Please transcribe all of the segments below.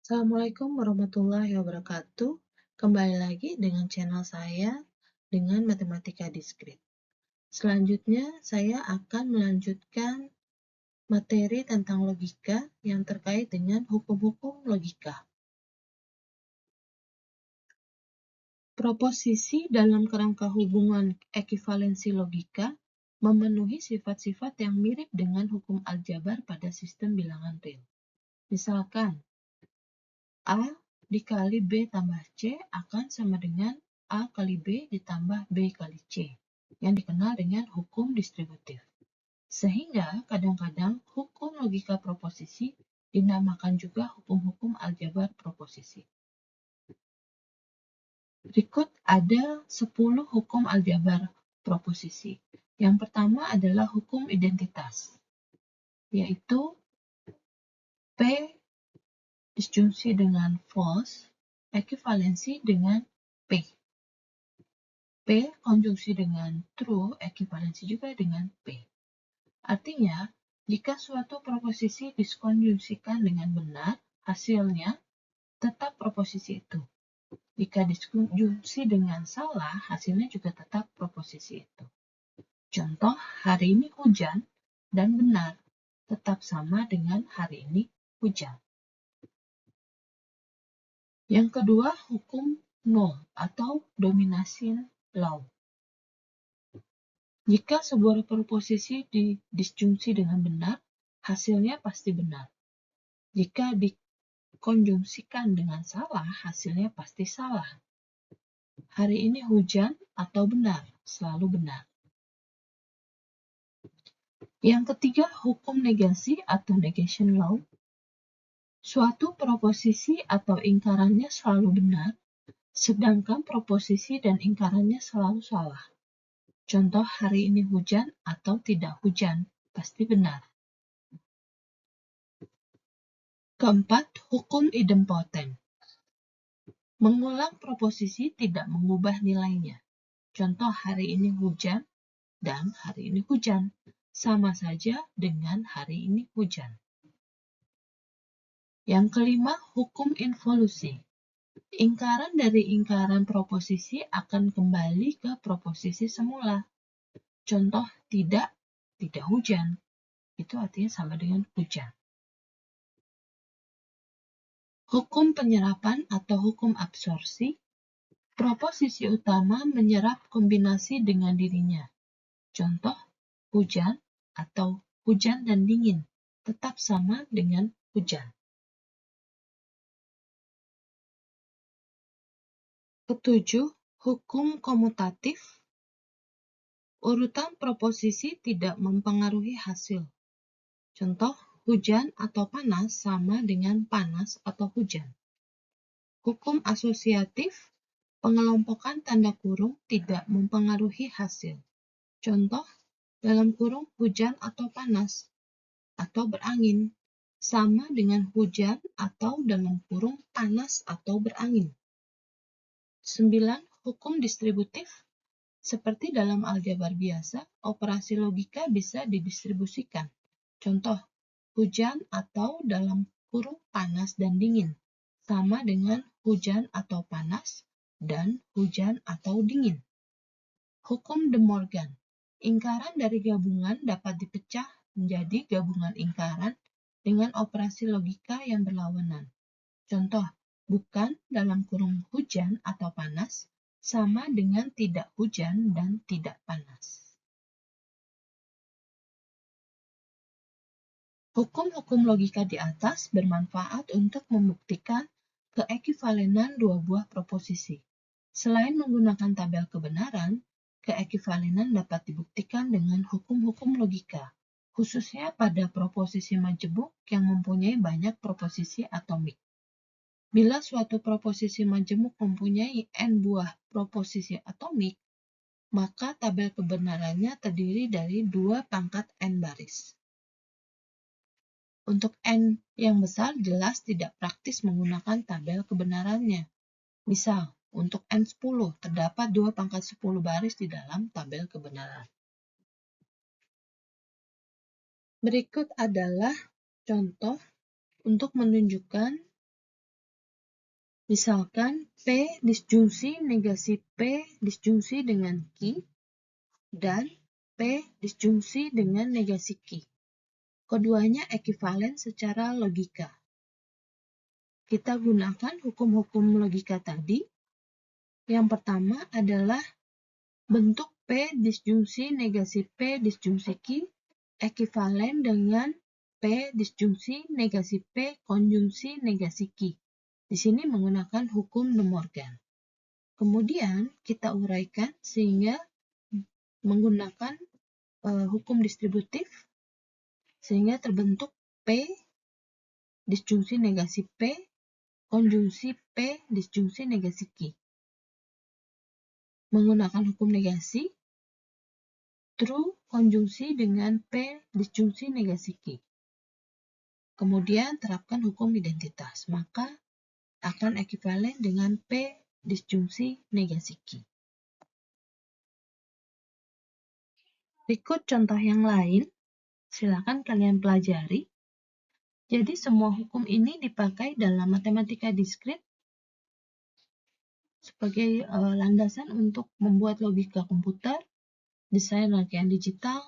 Assalamualaikum warahmatullahi wabarakatuh. Kembali lagi dengan channel saya dengan Matematika Diskrit. Selanjutnya, saya akan melanjutkan materi tentang logika yang terkait dengan hukum-hukum logika. Proposisi dalam kerangka hubungan ekivalensi logika memenuhi sifat-sifat yang mirip dengan hukum aljabar pada sistem bilangan real. Misalkan, A dikali B tambah C akan sama dengan A kali B ditambah B kali C, yang dikenal dengan hukum distributif. Sehingga kadang-kadang hukum logika proposisi dinamakan juga hukum-hukum aljabar proposisi. Berikut ada 10 hukum aljabar proposisi. Yang pertama adalah hukum identitas, yaitu P disjungsi dengan false, ekivalensi dengan P. P konjungsi dengan true, ekivalensi juga dengan P. Artinya, jika suatu proposisi diskonjungsikan dengan benar, hasilnya tetap proposisi itu. Jika diskonjungsi dengan salah, hasilnya juga tetap proposisi itu. Contoh, hari ini hujan dan benar tetap sama dengan hari ini hujan. Yang kedua, hukum null atau domination law. Jika sebuah proposisi disjungsi dengan benar, hasilnya pasti benar. Jika dikonjungsikan dengan salah, hasilnya pasti salah. Hari ini hujan atau benar, selalu benar. Yang ketiga, hukum negasi atau negation law. Suatu proposisi atau ingkarannya selalu benar, sedangkan proposisi dan ingkarannya selalu salah. Contoh, hari ini hujan atau tidak hujan, pasti benar. Keempat, hukum idempoten. Mengulang proposisi tidak mengubah nilainya. Contoh, hari ini hujan dan hari ini hujan. Sama saja dengan hari ini hujan. Yang kelima, hukum involusi. Ingkaran dari ingkaran proposisi akan kembali ke proposisi semula. Contoh, tidak hujan. Itu artinya sama dengan hujan. Hukum penyerapan atau hukum absorpsi. Proposisi utama menyerap kombinasi dengan dirinya. Contoh, hujan atau hujan dan dingin tetap sama dengan hujan. Ketujuh, hukum komutatif. Urutan proposisi tidak mempengaruhi hasil. Contoh, hujan atau panas sama dengan panas atau hujan. Hukum asosiatif, pengelompokan tanda kurung tidak mempengaruhi hasil. Contoh, dalam kurung hujan atau panas, atau berangin, sama dengan hujan atau dalam kurung panas atau berangin. 9. Hukum distributif. Seperti dalam aljabar biasa, operasi logika bisa didistribusikan. Contoh, hujan atau dalam kurung panas dan dingin, sama dengan hujan atau panas dan hujan atau dingin. Hukum De Morgan. Ingkaran dari gabungan dapat dipecah menjadi gabungan ingkaran dengan operasi logika yang berlawanan. Contoh, bukan dalam kurung hujan atau panas, sama dengan tidak hujan dan tidak panas. Hukum-hukum logika di atas bermanfaat untuk membuktikan keekivalenan dua buah proposisi. Selain menggunakan tabel kebenaran, keekivalenan dapat dibuktikan dengan hukum-hukum logika, khususnya pada proposisi majemuk yang mempunyai banyak proposisi atomik. Bila suatu proposisi majemuk mempunyai n buah proposisi atomik, maka tabel kebenarannya terdiri dari 2 pangkat n baris. Untuk n yang besar jelas tidak praktis menggunakan tabel kebenarannya. Misal, untuk n10 terdapat 2 pangkat 10 baris di dalam tabel kebenaran. Berikut adalah contoh untuk menunjukkan Misalkan P disjungsi negasi P disjungsi dengan Q dan P disjungsi dengan negasi Q. Keduanya ekivalen secara logika. Kita gunakan hukum-hukum logika tadi. Yang pertama adalah bentuk P disjungsi negasi P disjungsi Q ekivalen dengan P disjungsi negasi P konjungsi negasi Q. Di sini menggunakan hukum De Morgan. Kemudian kita uraikan sehingga menggunakan hukum distributif sehingga terbentuk P disjungsi negasi P konjungsi P disjungsi negasi Q. Menggunakan hukum negasi, true konjungsi dengan P disjungsi negasi Q. Kemudian terapkan hukum identitas, maka akan ekivalen dengan P disjungsi negasi Q. Berikut contoh yang lain, silakan kalian pelajari. Jadi semua hukum ini dipakai dalam matematika diskrit sebagai landasan untuk membuat logika komputer, desain rangkaian digital,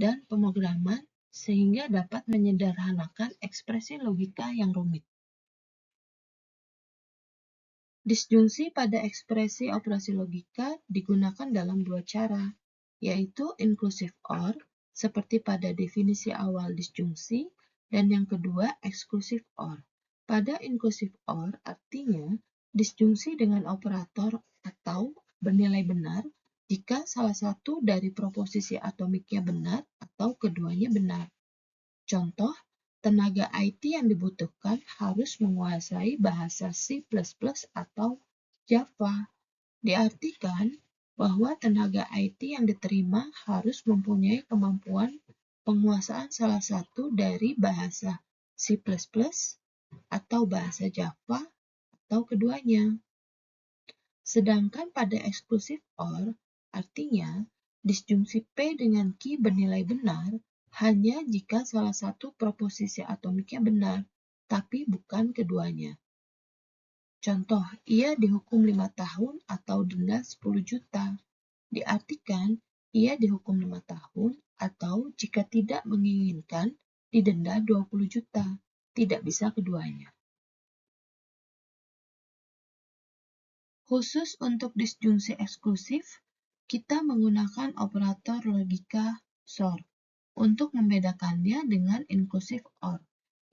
dan pemrograman sehingga dapat menyederhanakan ekspresi logika yang rumit. Disjungsi pada ekspresi operasi logika digunakan dalam dua cara, yaitu inclusive OR, seperti pada definisi awal disjungsi, dan yang kedua exclusive OR. Pada inclusive OR artinya disjungsi dengan operator atau bernilai benar jika salah satu dari proposisi atomiknya benar atau keduanya benar. Contoh, tenaga IT yang dibutuhkan harus menguasai bahasa C++ atau Java. Diartikan bahwa tenaga IT yang diterima harus mempunyai kemampuan penguasaan salah satu dari bahasa C++ atau bahasa Java atau keduanya. Sedangkan pada exclusive OR, artinya disjungsi P dengan Q bernilai benar hanya jika salah satu proposisi atomiknya benar, tapi bukan keduanya. Contoh, ia dihukum 5 tahun atau denda 10 juta. Diartikan, ia dihukum 5 tahun atau jika tidak menginginkan, didenda 20 juta. Tidak bisa keduanya. Khusus untuk disjungsi eksklusif, kita menggunakan operator logika SOR untuk membedakannya dengan inclusive OR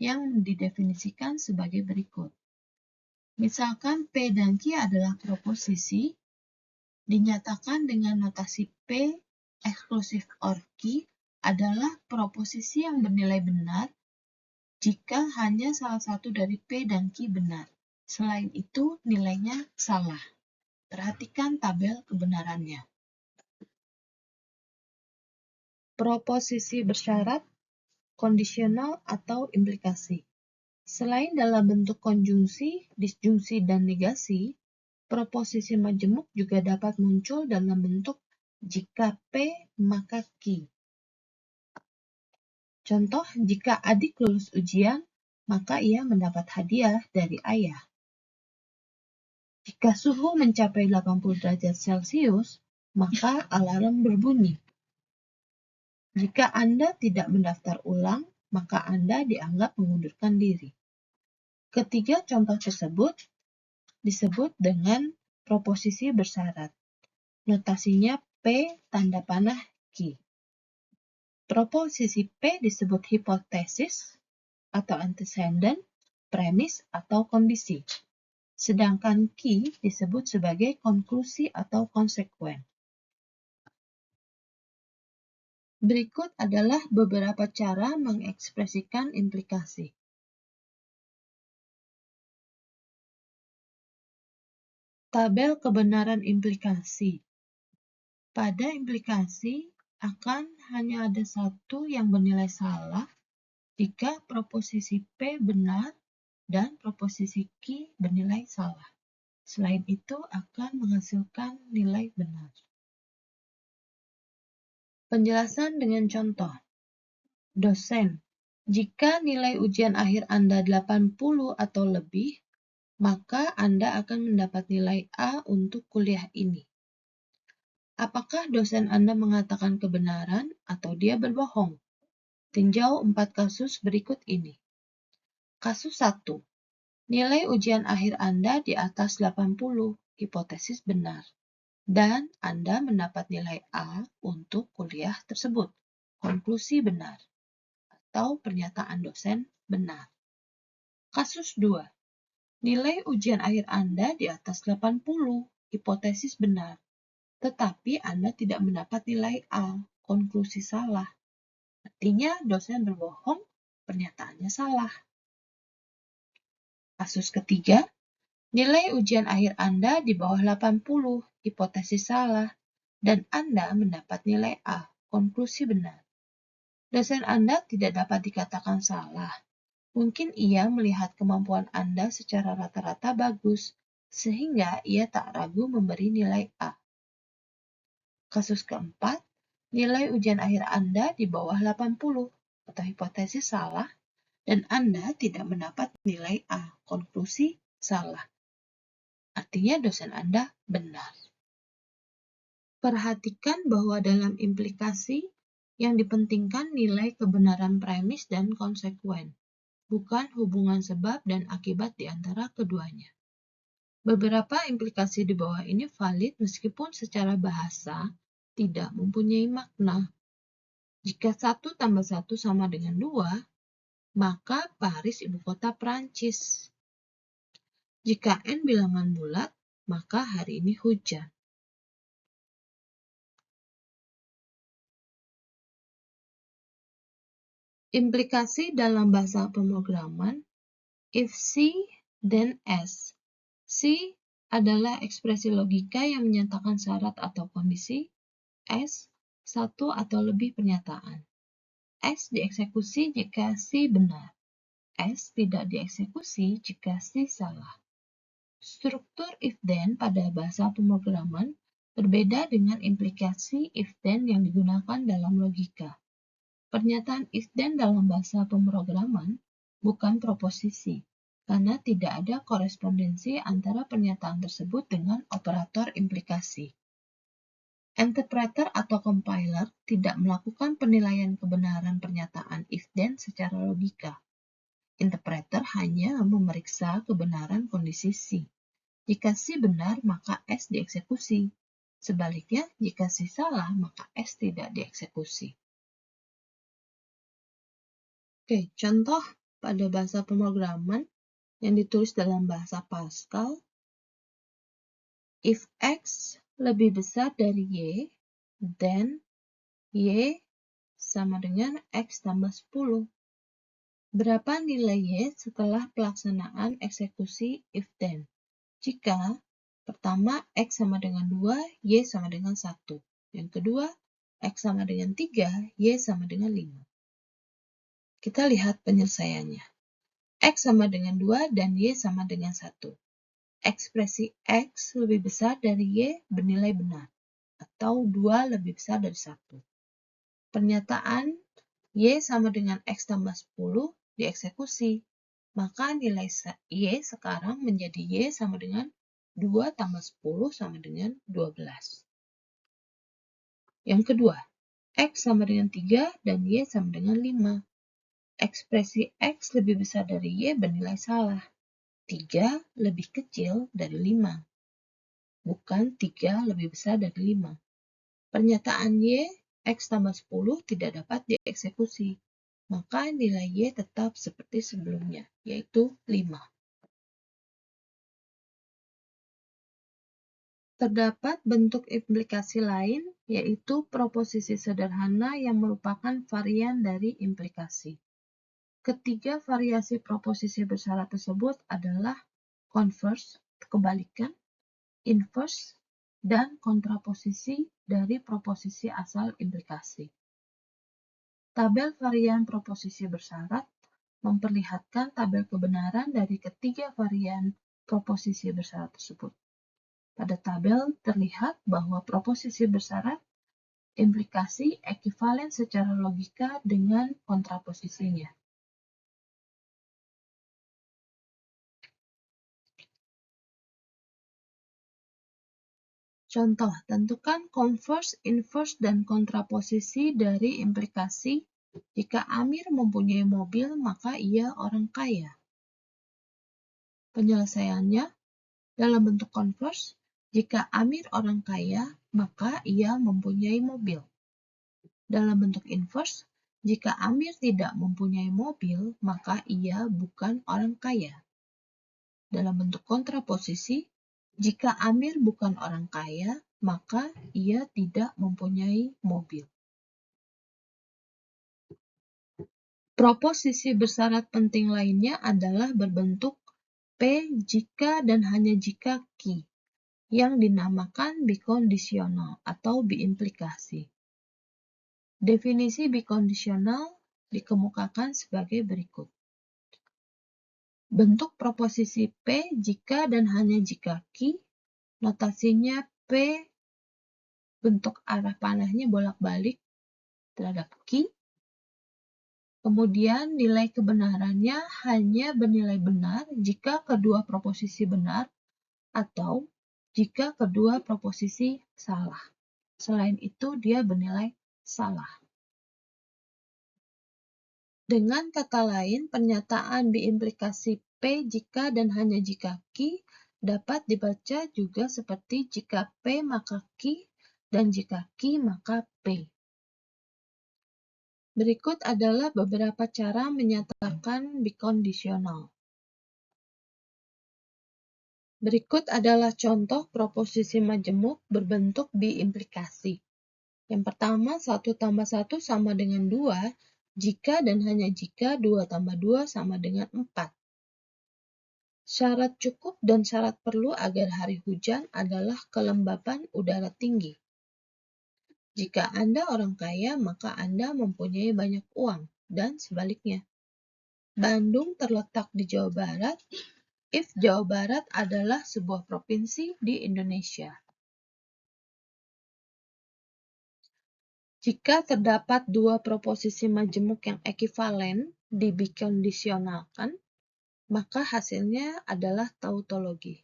yang didefinisikan sebagai berikut. Misalkan P dan Q adalah proposisi, dinyatakan dengan notasi P eksklusif OR Q adalah proposisi yang bernilai benar jika hanya salah satu dari P dan Q benar. Selain itu, nilainya salah. Perhatikan tabel kebenarannya. Proposisi bersyarat, kondisional, atau implikasi. Selain dalam bentuk konjungsi, disjungsi, dan negasi, proposisi majemuk juga dapat muncul dalam bentuk jika P maka Q. Contoh, jika adik lulus ujian, maka ia mendapat hadiah dari ayah. Jika suhu mencapai 80 derajat Celcius, maka alarm berbunyi. Jika Anda tidak mendaftar ulang, maka Anda dianggap mengundurkan diri. Ketiga contoh tersebut disebut dengan proposisi bersyarat. Notasinya P tanda panah Q. Proposisi P disebut hipotesis atau antecedent, premis atau kondisi. Sedangkan Q disebut sebagai konklusi atau konsekuen. Berikut adalah beberapa cara mengekspresikan implikasi. Tabel kebenaran implikasi. Pada implikasi akan hanya ada satu yang bernilai salah jika proposisi P benar dan proposisi Q bernilai salah. Selain itu akan menghasilkan nilai benar. Penjelasan dengan contoh. Dosen, jika nilai ujian akhir Anda 80 atau lebih, maka Anda akan mendapat nilai A untuk kuliah ini. Apakah dosen Anda mengatakan kebenaran atau dia berbohong? Tinjau 4 kasus berikut ini. Kasus 1. Nilai ujian akhir Anda di atas 80, hipotesis benar. Dan Anda mendapat nilai A untuk kuliah tersebut. Konklusi benar. Atau pernyataan dosen benar. Kasus 2. Nilai ujian akhir Anda di atas 80, hipotesis benar. Tetapi Anda tidak mendapat nilai A, konklusi salah. Artinya dosen berbohong, pernyataannya salah. Kasus ketiga, nilai ujian akhir Anda di bawah 80, hipotesis salah, dan Anda mendapat nilai A, konklusi benar. Dosen Anda tidak dapat dikatakan salah. Mungkin ia melihat kemampuan Anda secara rata-rata bagus, sehingga ia tak ragu memberi nilai A. Kasus keempat, nilai ujian akhir Anda di bawah 80 atau hipotesis salah dan Anda tidak mendapat nilai A. Konklusi salah. Artinya dosen Anda benar. Perhatikan bahwa dalam implikasi yang dipentingkan nilai kebenaran premis dan konsekuen, bukan hubungan sebab dan akibat di antara keduanya. Beberapa implikasi di bawah ini valid meskipun secara bahasa tidak mempunyai makna. Jika 1 tambah 1 sama dengan 2, maka Paris ibu kota Prancis. Jika N bilangan bulat, maka hari ini hujan. Implikasi dalam bahasa pemrograman, if C, then S. C adalah ekspresi logika yang menyatakan syarat atau kondisi, S, satu atau lebih pernyataan. S dieksekusi jika C benar. S tidak dieksekusi jika C salah. Struktur if-then pada bahasa pemrograman berbeda dengan implikasi if-then yang digunakan dalam logika. Pernyataan if-then dalam bahasa pemrograman bukan proposisi, karena tidak ada korespondensi antara pernyataan tersebut dengan operator implikasi. Interpreter atau compiler tidak melakukan penilaian kebenaran pernyataan if-then secara logika. Interpreter hanya memeriksa kebenaran kondisi C. Jika C benar, maka S dieksekusi. Sebaliknya, jika C salah, maka S tidak dieksekusi. Oke, contoh pada bahasa pemrograman yang ditulis dalam bahasa Pascal. If X lebih besar dari Y, then Y sama dengan X tambah 10. Berapa nilai Y setelah pelaksanaan eksekusi if-then? Jika pertama X sama dengan 2, Y sama dengan 1. Yang kedua, X sama dengan 3, Y sama dengan 5. Kita lihat penyelesaiannya. X sama dengan 2 dan Y sama dengan 1. Ekspresi X lebih besar dari Y bernilai benar, atau 2 lebih besar dari 1. Pernyataan Y sama dengan X tambah 10 dieksekusi, maka nilai Y sekarang menjadi Y sama dengan 2 tambah 10 sama dengan 12. Yang kedua, X sama dengan 3 dan Y sama dengan 5. Ekspresi X lebih besar dari Y bernilai salah. 3 lebih kecil dari 5. Bukan 3 lebih besar dari 5. Pernyataan Y, X tambah 10 tidak dapat dieksekusi. Maka nilai Y tetap seperti sebelumnya, yaitu 5. Terdapat bentuk implikasi lain, yaitu proposisi sederhana yang merupakan varian dari implikasi. Ketiga variasi proposisi bersyarat tersebut adalah converse, kebalikan, inverse, dan kontraposisi dari proposisi asal implikasi. Tabel varian proposisi bersyarat memperlihatkan tabel kebenaran dari ketiga varian proposisi bersyarat tersebut. Pada tabel terlihat bahwa proposisi bersyarat implikasi ekivalen secara logika dengan kontraposisinya. Contoh, tentukan converse, inverse, dan kontraposisi dari implikasi jika Amir mempunyai mobil, maka ia orang kaya. Penyelesaiannya dalam bentuk converse, jika Amir orang kaya, maka ia mempunyai mobil. Dalam bentuk inverse, jika Amir tidak mempunyai mobil, maka ia bukan orang kaya. Dalam bentuk kontraposisi, jika Amir bukan orang kaya, maka ia tidak mempunyai mobil. Proposisi bersyarat penting lainnya adalah berbentuk P jika dan hanya jika Q, yang dinamakan bikondisional atau biimplikasi. Definisi bikondisional dikemukakan sebagai berikut. Bentuk proposisi P jika dan hanya jika Q, notasinya P bentuk arah panahnya bolak-balik terhadap Q. Kemudian nilai kebenarannya hanya bernilai benar jika kedua proposisi benar atau jika kedua proposisi salah. Selain itu, dia bernilai salah. Dengan kata lain, pernyataan biimplikasi P jika dan hanya jika Q dapat dibaca juga seperti jika P maka Q dan jika Q maka P. Berikut adalah beberapa cara menyatakan bikondisional. Berikut adalah contoh proposisi majemuk berbentuk biimplikasi. Yang pertama, 1 tambah 1 sama dengan 2, jika dan hanya jika 2 tambah 2 sama dengan 4. Syarat cukup dan syarat perlu agar hari hujan adalah kelembapan udara tinggi. Jika Anda orang kaya, maka Anda mempunyai banyak uang, dan sebaliknya. Bandung terletak di Jawa Barat, if Jawa Barat adalah sebuah provinsi di Indonesia. Jika terdapat dua proposisi majemuk yang ekivalen dibikondisionalkan, maka hasilnya adalah tautologi.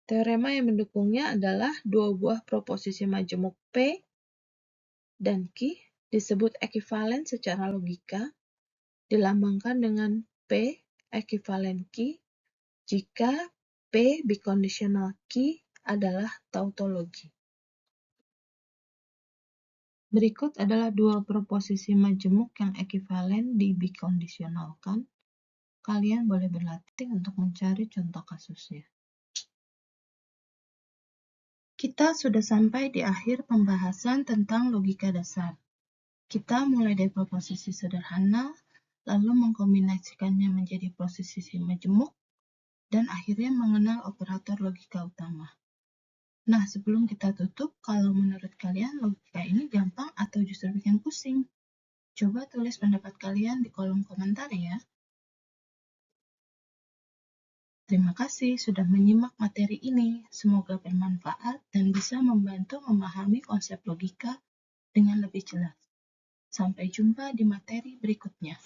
Teorema yang mendukungnya adalah dua buah proposisi majemuk P dan Q disebut ekivalen secara logika, dilambangkan dengan P ekivalen Q jika P bikondisional Q adalah tautologi. Berikut adalah dua proposisi majemuk yang ekivalen dibikondisionalkan. Kalian boleh berlatih untuk mencari contoh kasusnya. Kita sudah sampai di akhir pembahasan tentang logika dasar. Kita mulai dari proposisi sederhana, lalu mengkombinasikannya menjadi proposisi majemuk, dan akhirnya mengenal operator logika utama. Nah, sebelum kita tutup, kalau menurut kalian logika ini gampang atau justru bikin pusing? Coba tulis pendapat kalian di kolom komentar ya. Terima kasih sudah menyimak materi ini. Semoga bermanfaat dan bisa membantu memahami konsep logika dengan lebih jelas. Sampai jumpa di materi berikutnya.